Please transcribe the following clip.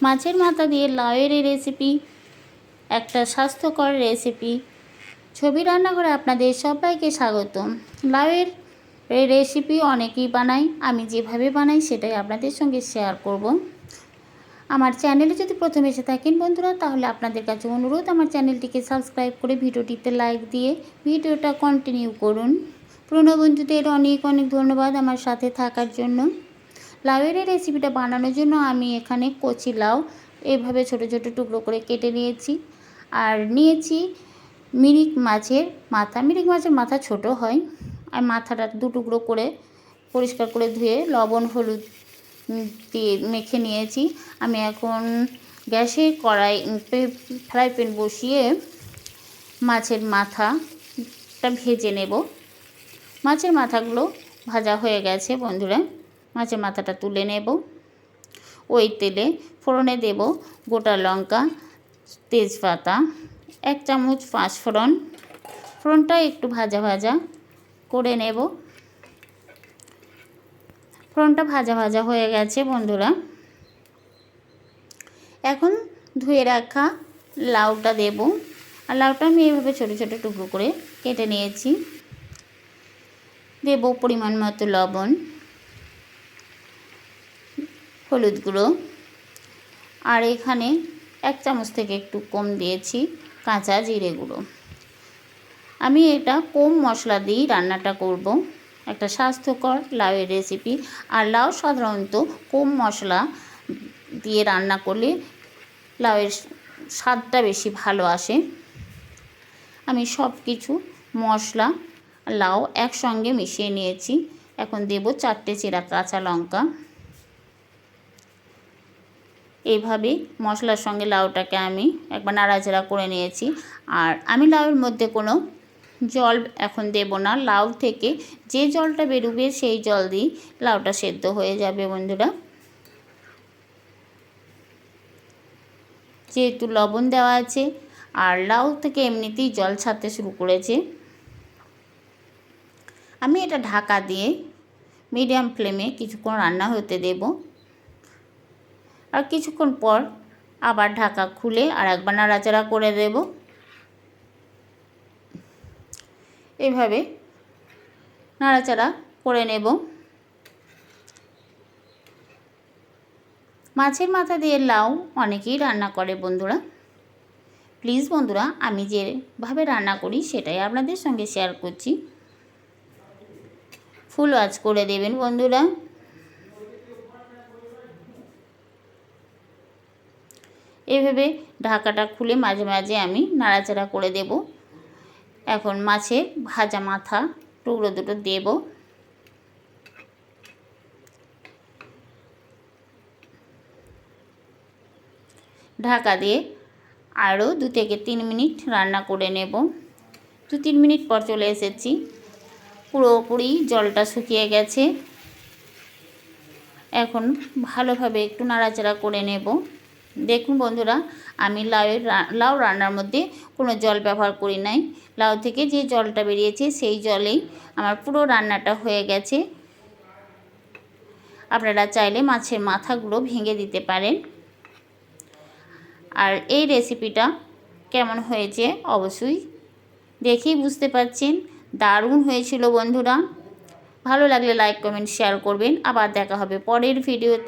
মাছের মাথা দিয়ে লাউয়ের এই রেসিপি একটা স্বাস্থ্যকর রেসিপি। ছবি রান্নাঘরে আপনাদের সবাইকে স্বাগতম। লাউয়ের এই রেসিপি অনেকেই বানায়, আমি যেভাবে বানাই সেটাই আপনাদের সঙ্গে শেয়ার করব। আমার চ্যানেলে যদি প্রথম এসে থাকেন বন্ধুরা, তাহলে আপনাদের কাছে অনুরোধ আমার চ্যানেলটিকে সাবস্ক্রাইব করে ভিডিওটিতে লাইক দিয়ে ভিডিওটা কন্টিনিউ করুন। পুরনো বন্ধুদের অনেক অনেক ধন্যবাদ আমার সাথে থাকার জন্য। লাউয়ের এই রেসিপিটা বানানোর জন্য আমি এখানে কচি লাউ এভাবে ছোট ছোট টুকরো করে কেটে নিয়েছি। আর নিয়েছি মিরিক মাছের মাথা। মিরিক মাছের মাথা ছোট হয়, আর মাথাটা দু টুকরো করে পরিষ্কার করে ধুয়ে লবণ হলুদ দিয়ে মেখে নিয়েছি। আমি এখন গ্যাসে ফ্রাই প্যান বসিয়ে মাছের মাথাটা ভেজে নেব। মাছের মাথাগুলো ভাজা হয়ে গেছে বন্ধুরা। মাছের মাথাটা তুলে নেব। ওই তেলে ফোড়নে দেব গোটা লঙ্কা, তেজপাতা, 1 চামচ পাঁচফোড়ন। ফোড়নটা একটু ভাজা ভাজা করে নেব। ফোড়নটা ভাজা ভাজা হয়ে গেছে বন্ধুরা। এখন ধুয়ে রাখা লাউটা দেব। আর লাউটা আমি এইভাবে ছোটো ছোটো টুকরো করে কেটে নিয়েছি। দেব পরিমাণ মতো লবণ, হলুদ গুঁড়ো, আর এখানে 1 চামচ থেকে একটু কম দিয়েছি কাঁচা জিরে গুঁড়ো। আমি এটা কম মশলা দিয়েই রান্নাটা করব, একটা স্বাস্থ্যকর লাউয়ের রেসিপি। আর লাউ সাধারণত কম মশলা দিয়ে রান্না করলে লাউয়ের স্বাদটা বেশি ভালো আসে। আমি সব কিছু মশলা লাউ একসঙ্গে মিশিয়ে নিয়েছি। এখন দেব 4টে চেরা কাঁচা লঙ্কা। এইভাবে মশলার সঙ্গে লাউটাকে আমি একবার নাড়াচাড়া করে নিয়েছি। আর আমি লাউয়ের মধ্যে কোনো জল এখন দেব না। লাউ থেকে যে জলটা বেরোবে সেই জল দিয়ে লাউটা সেদ্ধ হয়ে যাবে বন্ধুরা। যেহেতু লবণ দেওয়া আছে আর লাউ থেকে এমনিতেই জল ছাড়তে শুরু করেছে, আমি এটা ঢাকা দিয়ে মিডিয়াম ফ্লেমে কিছুক্ষণ রান্না হতে দেব। আর কিছুক্ষণ পর আবার ঢাকা খুলে আর একবার নাড়াচাড়া করে দেব। এভাবে নাড়াচাড়া করে নেব। মাছের মাথা দিয়ে লাউ অনেকেই রান্না করে বন্ধুরা। প্লিজ বন্ধুরা, আমি যেভাবে রান্না করি সেটাই আপনাদের সঙ্গে শেয়ার করছি। ফুল ওয়াচ করে দেবেন বন্ধুরা। এভাবে ঢাকাটা খুলে মাঝে মাঝে আমি নাড়াচাড়া করে দেব। এখন মাছের ভাজা মাথা টুকরো দুটো দেব। ঢাকা দিয়ে আরও 2 থেকে 3 মিনিট রান্না করে নেব। 2-3 মিনিট পর চলে এসেছি। পুরোপুরি জলটা শুকিয়ে গেছে। এখন ভালোভাবে একটু নাড়াচাড়া করে নেব। দেখুন বন্ধুরা, আমি লাউ রান্নার মধ্যে কোনো জল ব্যবহার করি নাই। লাউ থেকে যে জলটা বেরিয়েছে সেই জলেই আমার পুরো রান্নাটা হয়ে গেছে। আপনারা চাইলে মাছের মাথাগুলো ভেঙে দিতে পারেন। আর এই রেসিপিটা কেমন হয়েছে অবশ্যই দেখেই বুঝতে পারছেন। দারুণ হয়েছিল বন্ধুরা। ভালো লাগলে লাইক কমেন্ট শেয়ার করবেন। আবার দেখা হবে পরের ভিডিওতে।